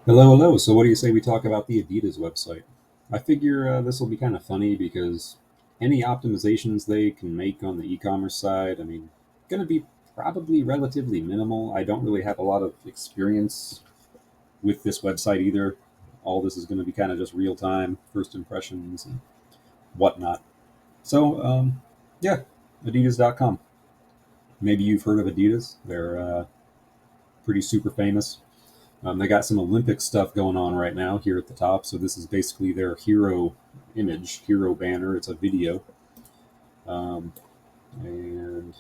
Hello, hello. So, what do you say we talk about the Adidas website? I figure this will be kind of funny because any optimizations they can make on the e-commerce side, going to be probably relatively minimal. I don't really have a lot of experience with this website either. All this is going to be kind of just real time, first impressions and whatnot. So, yeah, Adidas.com. Maybe you've heard of Adidas. They're pretty super famous. They got some Olympic stuff going on right now here at the top. So this is basically their hero image, hero banner. It's a video, um, and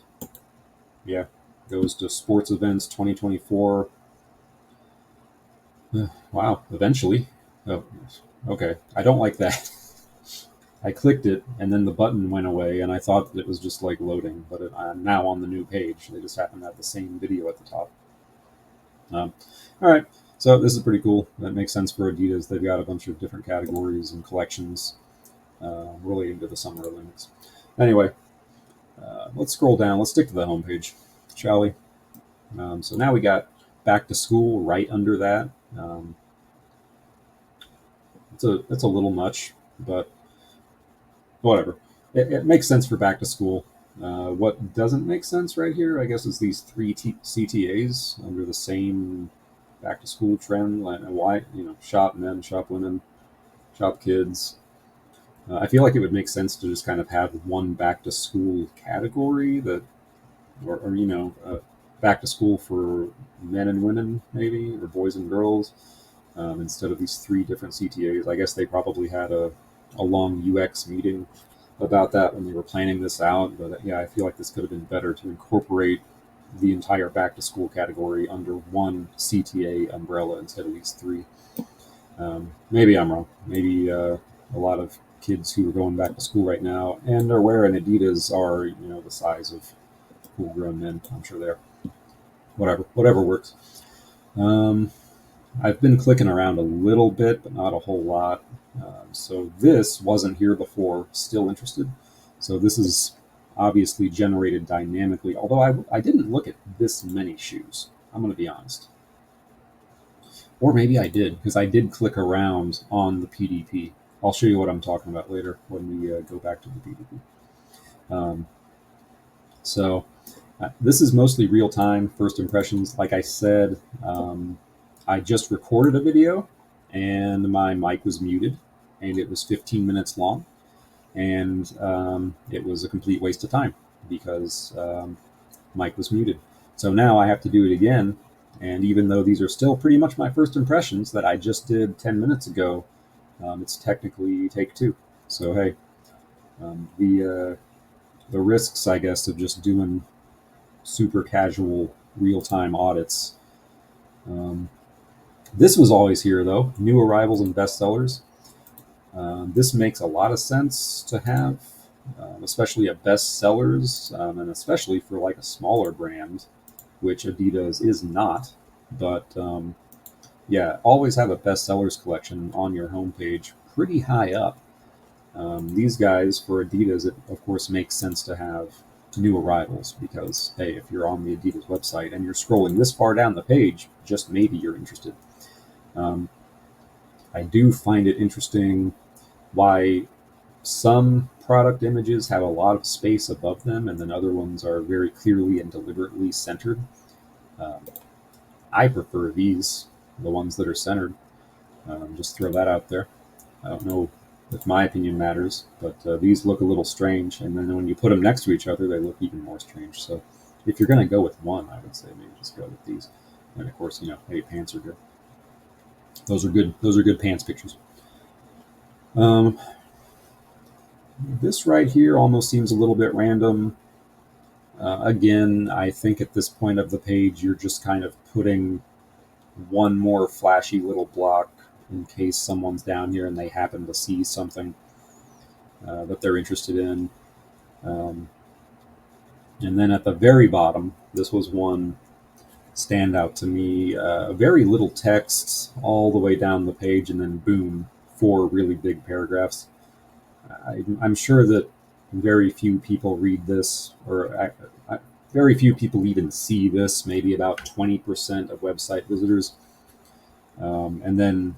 yeah, goes to sports events 2024. Wow, eventually. Oh, okay, I don't like that. I clicked it, and then the button went away, and I thought that it was just like loading, but I'm now on the new page. They just happen to have the same video at the top. All right, so this is pretty cool. That makes sense for Adidas. They've got a bunch of different categories and collections relating to the Summer Olympics. Anyway, let's scroll down. Let's stick to the homepage, shall we? So now we got back to school right under that. Um, it's a little much, but whatever. It makes sense for back to school. What doesn't make sense right here, I guess, is these three CTAs under the same back to school trend. Like why, shop men, shop women, shop kids. I feel like it would make sense to just kind of have one back to school category that, or back to school for men and women, maybe, or boys and girls, instead of these three different CTAs. I guess they probably had a long UX meeting about that when they were planning this out. But yeah, I feel like this could have been better to incorporate the entire back to school category under one CTA umbrella instead of these three. Maybe I'm wrong. Maybe a lot of kids who are going back to school right now and are wearing Adidas are the size of full grown men. I'm sure they're whatever works. Um, I've been clicking around a little bit, but not a whole lot. So this wasn't here before. Still interested. So this is obviously generated dynamically. Although I didn't look at this many shoes. I'm going to be honest. Or maybe I did because I did click around on the PDP. I'll show you what I'm talking about later when we go back to the PDP. Um, so this is mostly real time first impressions. Like I said, I just recorded a video and my mic was muted and it was 15 minutes long and it was a complete waste of time because mic was muted. So now I have to do it again. And even though these are still pretty much my first impressions that I just did 10 minutes ago, it's technically take two. So hey, the risks, I guess, of just doing super casual real time audits. Um, this was always here though. New arrivals and bestsellers. This makes a lot of sense to have, especially at bestsellers, and especially for like a smaller brand, which Adidas is not. But yeah, always have a bestsellers collection on your homepage, pretty high up. These guys for Adidas, it of course makes sense to have new arrivals because hey, if you're on the Adidas website and you're scrolling this far down the page, just maybe you're interested. Um, I do find it interesting why some product images have a lot of space above them, and then other ones are very clearly and deliberately centered. Um, I prefer these, the ones that are centered. Just throw that out there. I don't know if my opinion matters, but these look a little strange, and then when you put them next to each other, they look even more strange. So, if you're going to go with one, I would say maybe just go with these. And of course, hey, pants are good. Those are good. Those are good pants pictures. Um, this right here almost seems a little bit random. Again, I think at this point of the page, you're just kind of putting one more flashy little block in case someone's down here and they happen to see something that they're interested in. Um, and then at the very bottom, this was one standout to me. Very little text all the way down the page, and then boom, four really big paragraphs. I'm sure that very few people read this, or very few people even see this. Maybe about 20% of website visitors. And then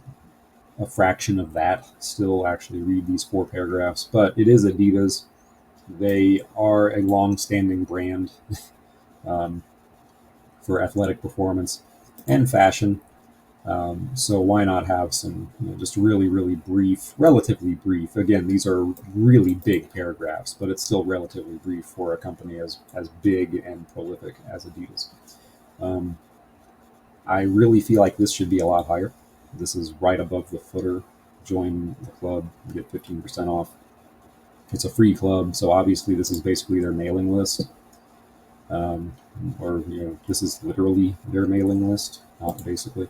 a fraction of that still actually read these 4 paragraphs. But it is Adidas. They are a long-standing brand um, for athletic performance and fashion. So why not have some just really, really brief, relatively brief. Again, these are really big paragraphs, but it's still relatively brief for a company as big and prolific as Adidas. Um, I really feel like this should be a lot higher. This is right above the footer. Join the club, get 15% off. It's a free club, so obviously this is basically their mailing list. Um, or this is literally their mailing list, not basically.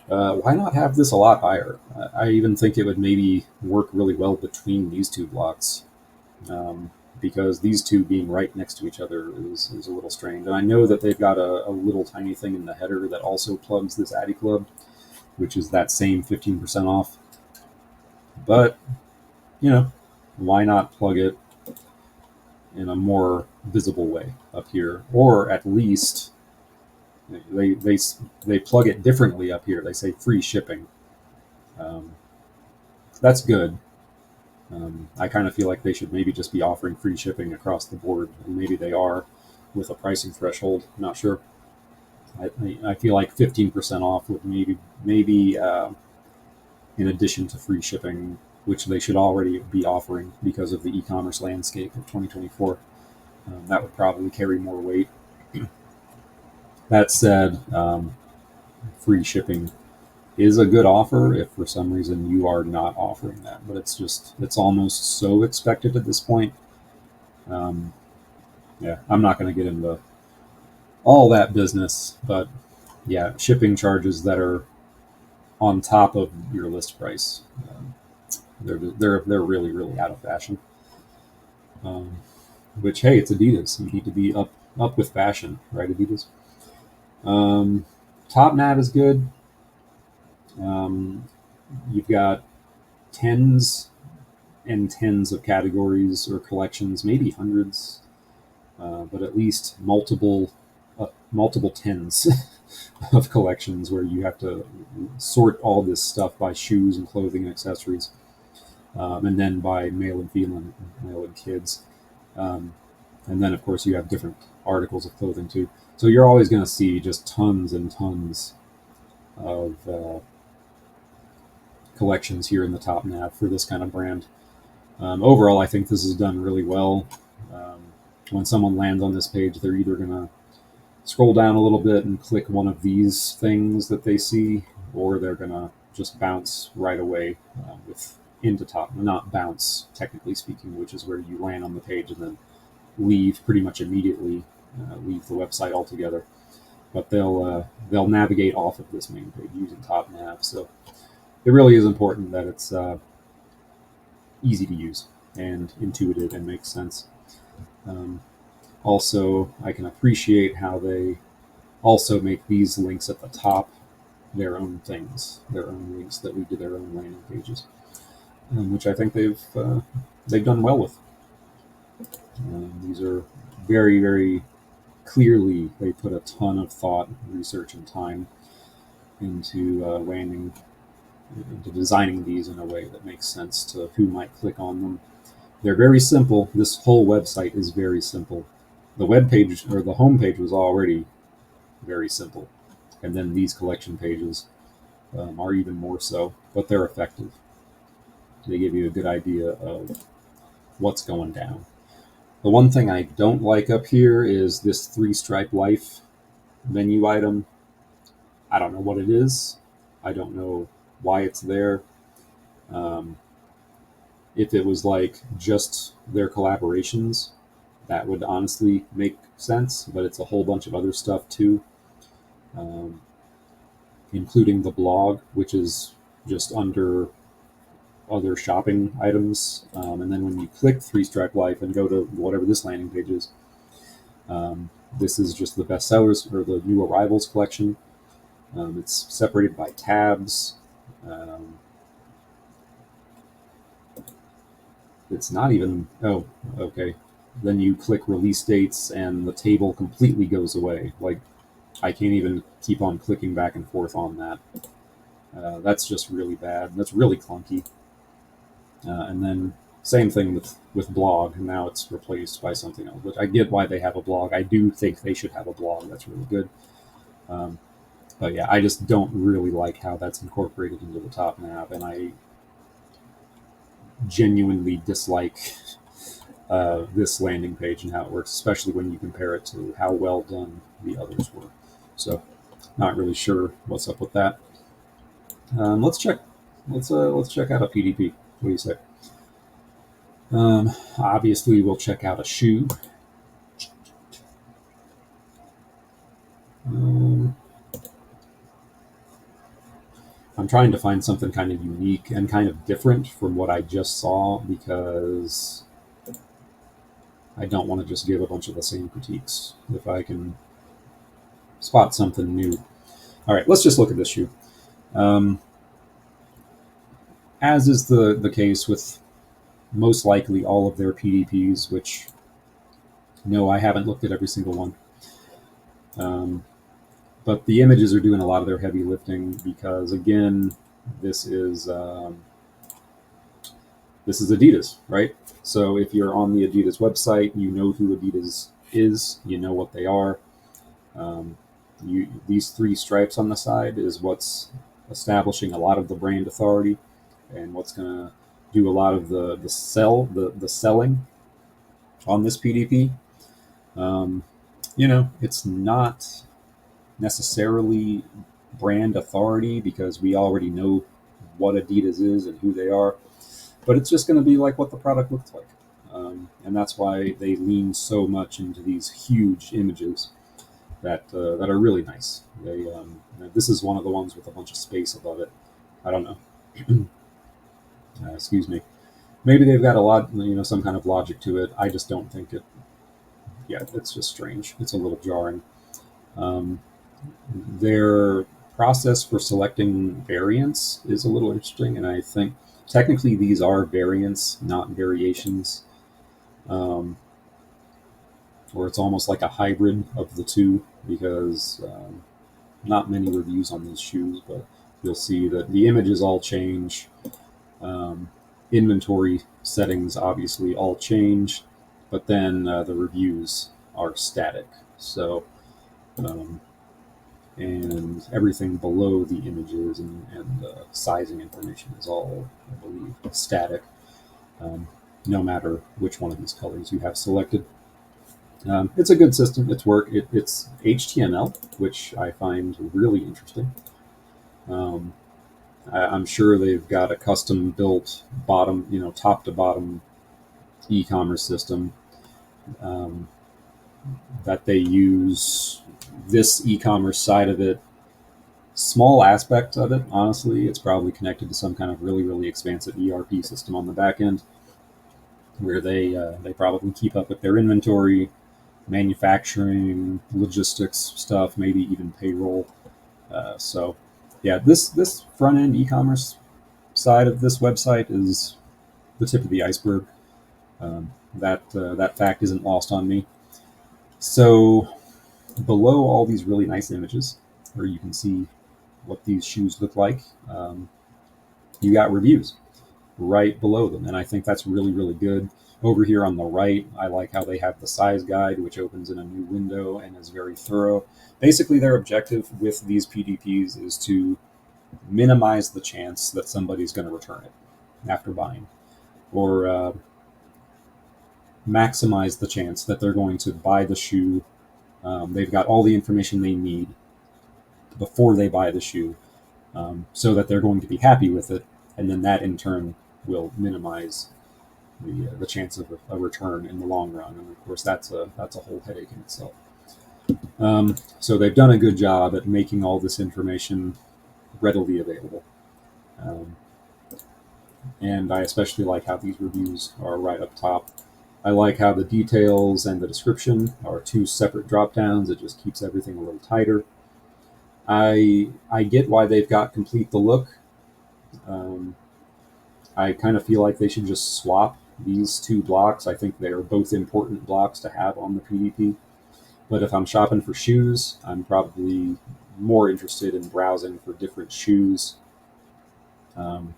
Why not have this a lot higher? I even think it would maybe work really well between these 2 blocks, because these two being right next to each other is a little strange. And I know that they've got a little tiny thing in the header that also plugs this Addy Club, which is that same 15% off. But, why not plug it in a more visible way up here? Or at least they plug it differently up here. They say free shipping. Um, that's good. I kind of feel like they should maybe just be offering free shipping across the board, and maybe they are with a pricing threshold. I'm not sure. I feel like 15% off would maybe in addition to free shipping, which they should already be offering because of the e-commerce landscape of 2024. That would probably carry more weight. That said, free shipping is a good offer if for some reason you are not offering that, but it's almost so expected at this point. Um, yeah, I'm not going to get into all that business, but yeah, shipping charges that are on top of your list price, they're really really out of fashion. Um, which hey, it's Adidas. You need to be up with fashion, right, Adidas? Um, Top nav is good. Um, you've got tens and tens of categories or collections, maybe hundreds, but at least multiple tens of collections where you have to sort all this stuff by shoes and clothing and accessories, and then by male and female, male and kids, um, and then of course you have different articles of clothing too. So you're always going to see just tons and tons of collections here in the top nav for this kind of brand. Overall, I think this is done really well. Um, when someone lands on this page, they're either going to scroll down a little bit and click one of these things that they see, or they're going to just bounce right away with into top. Not bounce, technically speaking, which is where you land on the page and then leave pretty much immediately, leave the website altogether. But they'll navigate off of this main page using top nav. So it really is important that it's easy to use and intuitive and makes sense. Um, Also, I can appreciate how they also make these links at the top their own things, their own links that lead to their own landing pages, which I think they've done well with. These are very very clearly they put a ton of thought, research, and time into landing into designing these in a way that makes sense to who might click on them. They're very simple. This whole website is very simple. The web page or the home page was already very simple, and then these collection pages are even more so, but they're effective. They give you a good idea of what's going down. The one thing I don't like up here is this 3-stripe life menu item. I don't know what it is. I don't know why it's there. Um, if it was like just their collaborations, that would honestly make sense, but it's a whole bunch of other stuff too, um, including the blog, which is just under other shopping items. And then when you click 3-stripe life and go to whatever this landing page is, this is just the bestsellers or the new arrivals collection. It's separated by tabs. Um, it's not even, oh, okay. Then you click release dates and the table completely goes away. Like, I can't even keep on clicking back and forth on that. That's just really bad. That's really clunky. And then same thing with blog. Now it's replaced by something else. Which I get why they have a blog. I do think they should have a blog. That's really good. Um, but yeah, I just don't really like how that's incorporated into the top nav, and I genuinely dislike this landing page and how it works, especially when you compare it to how well done the others were. So, not really sure what's up with that. Let's check. Let's check out a PDP. What do you say? Obviously, we'll check out a shoe. Um, I'm trying to find something kind of unique and kind of different from what I just saw because I don't want to just give a bunch of the same critiques. If I can spot something new. All right, let's just look at this shoe. Um, as is the case with most likely all of their PDPs, which no, I haven't looked at every single one. Um, but the images are doing a lot of their heavy lifting because, again, this is this is Adidas, right? So if you're on the Adidas website, you know who Adidas is, you know what they are. Um, these three stripes on the side is what's establishing a lot of the brand authority and what's going to do a lot of the selling on this PDP. Um, it's not necessarily brand authority because we already know what Adidas is and who they are, but it's just going to be like what the product looks like. And that's why they lean so much into these huge images that are really nice. This is one of the ones with a bunch of space above it. I don't know. Excuse me. Maybe they've got a lot, some kind of logic to it. I just don't think it. Yeah, it's just strange. It's a little jarring. Um, their process for selecting variants is a little interesting, and I think technically these are variants, not variations. Or it's almost like a hybrid of the two because not many reviews on these shoes, but you'll see that the images all change. Um, Inventory settings obviously all change, but then the reviews are static. So, um, and everything below the images and sizing information is all, I believe, static, um, no matter which one of these colors you have selected. It's a good system. It's HTML, which I find really interesting. Um, I'm sure they've got a custom built bottom, top to bottom e-commerce system um, that they use. This e-commerce side of it, small aspect of it, honestly, it's probably connected to some kind of really, really expansive ERP system on the back end, where they probably keep up with their inventory, manufacturing, logistics stuff, maybe even payroll. So, yeah, this front end e-commerce side of this website is the tip of the iceberg. That fact isn't lost on me. So, below all these really nice images, where you can see what these shoes look like, you got reviews right below them, and I think that's really, really good. Over here on the right, I like how they have the size guide, which opens in a new window and is very thorough. Basically, their objective with these PDPs is to minimize the chance that somebody's going to return it after buying, or maximize the chance that they're going to buy the shoe. They've got all the information they need before they buy the shoe, so that they're going to be happy with it, and then that in turn will minimize the chance of a return in the long run. And of course, that's a whole headache in itself. So they've done a good job at making all this information readily available. Um, and I especially like how these reviews are right up top. I like how the details and the description are two separate drop downs. It just keeps everything a little tighter. I get why they've got complete the look. Um, I kind of feel like they should just swap these two blocks. I think they are both important blocks to have on the PDP. But if I'm shopping for shoes, I'm probably more interested in browsing for different shoes um,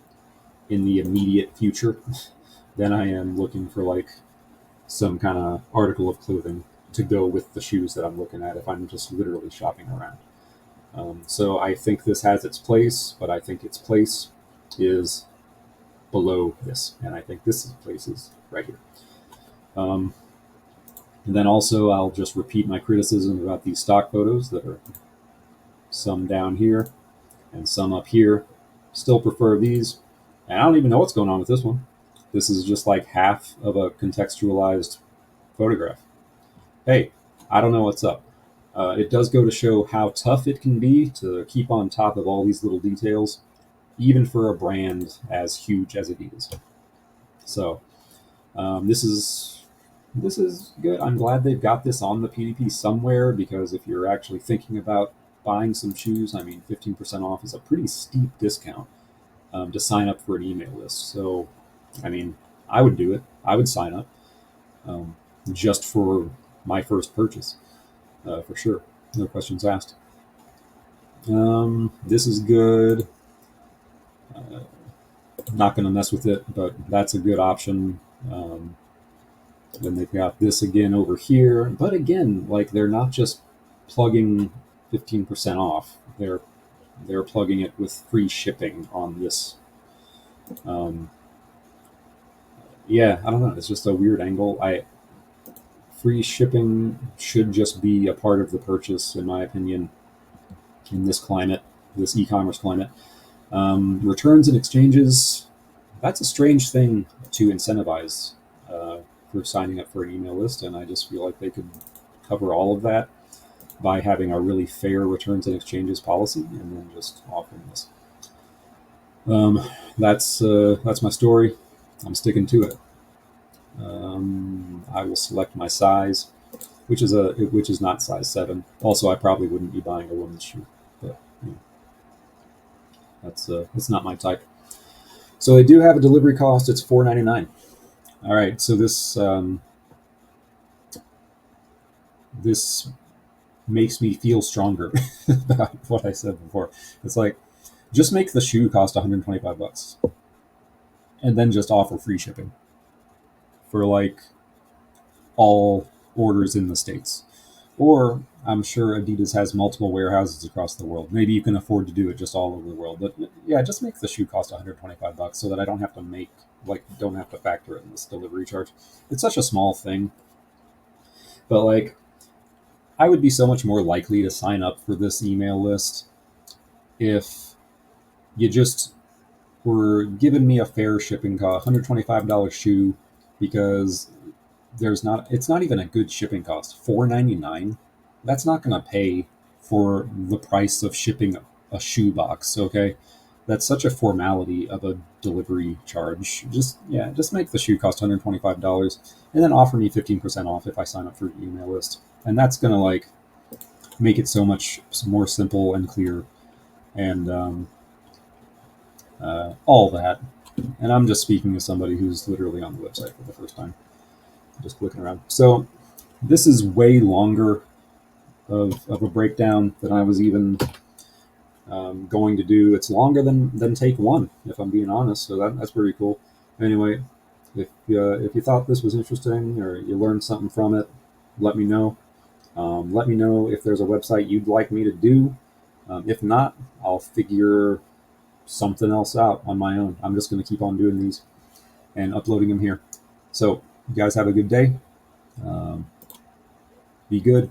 in the immediate future than I am looking for like some kind of article of clothing to go with the shoes that I'm looking at if I'm just literally shopping around. So I think this has its place, but I think its place is below this, and I think this place is right here. Um, and then also, I'll just repeat my criticism about these stock photos that are some down here and some up here. Still prefer these. And I don't even know what's going on with this one. This is just like half of a contextualized photograph. Hey, I don't know what's up. It does go to show how tough it can be to keep on top of all these little details, even for a brand as huge as Adidas. So this is good. I'm glad they've got this on the PDP somewhere, because if you're actually thinking about buying some shoes, I mean, 15% off is a pretty steep discount to sign up for an email list. So, I mean, I would do it. I would sign up um, just for my first purchase, for sure. No questions asked. This is good. Not going to mess with it, but that's a good option. Then they've got this again over here, but again, like they're not just plugging 15% off. They're plugging it with free shipping on this. Um, yeah, I don't know. It's just a weird angle. I Free shipping should just be a part of the purchase, in my opinion, in this climate, this e-commerce climate. Returns and exchanges. That's a strange thing to incentivize for signing up for an email list, and I just feel like they could cover all of that by having a really fair returns and exchanges policy, and then just offering this. That's my story. I'm sticking to it. I will select my size, which is not size 7. Also, I probably wouldn't be buying a woman's shoe, but you know, that's not my type. So they do have a delivery cost. It's $4.99. All right, so this makes me feel stronger about what I said before. It's like, just make the shoe cost $125 and then just offer free shipping for like all orders in the States. Or I'm sure Adidas has multiple warehouses across the world. Maybe you can afford to do it just all over the world. But yeah, just make the shoe cost $125 so that I don't have to don't have to factor in this delivery charge. It's such a small thing. But like, I would be so much more likely to sign up for this email list if you just were giving me a fair shipping cost, $125 shoe, because it's not even a good shipping cost. $4.99. That's not going to pay for the price of shipping a shoe box. Okay, that's such a formality of a delivery charge. Just make the shoe cost $125 and then offer me 15% off if I sign up for your email list, and that's going to like make it so much more simple and clear, and all that. And I'm just speaking as somebody who's literally on the website for the first time, just clicking around. So this is way longer of a breakdown than I was even going to do. It's longer than take one, if I'm being honest. So that's pretty cool. Anyway, if you thought this was interesting or you learned something from it, let me know. Let me know if there's a website you'd like me to do. If not, I'll figure something else out on my own. I'm just going to keep on doing these and uploading them here. So you guys have a good day. Be good.